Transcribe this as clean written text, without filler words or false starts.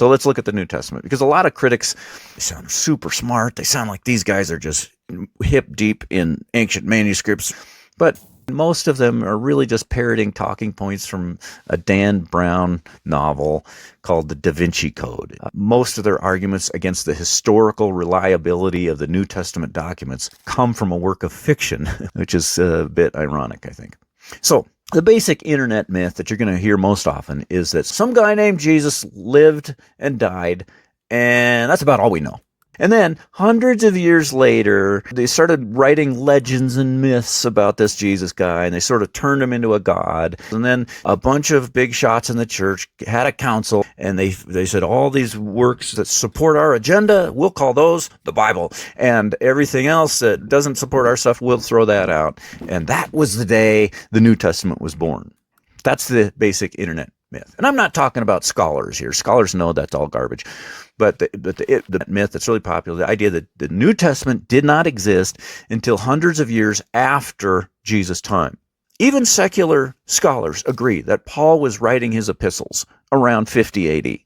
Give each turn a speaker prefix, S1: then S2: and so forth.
S1: So let's look at the New Testament, because a lot of critics, they sound super smart. They sound like these guys are just hip deep in ancient manuscripts. But most of them are really just parroting talking points from a Dan Brown novel called the Da Vinci Code. Most of their arguments against the historical reliability of the New Testament documents come from a work of fiction, which is a bit ironic, I think. So the basic internet myth that you're going to hear most often is that some guy named Jesus lived and died, and that's about all we know. And then hundreds of years later, they started writing legends and myths about this Jesus guy, and they sort of turned him into a god. And then a bunch of big shots in the church had a council, and they said, all these works that support our agenda, we'll call those the Bible. And everything else that doesn't support our stuff, we'll throw that out. And that was the day the New Testament was born. That's the basic internet myth. And I'm not talking about scholars here. Scholars know that's all garbage. But the myth that's really popular, the idea that the New Testament did not exist until hundreds of years after Jesus' time. Even secular scholars agree that Paul was writing his epistles around 50 AD.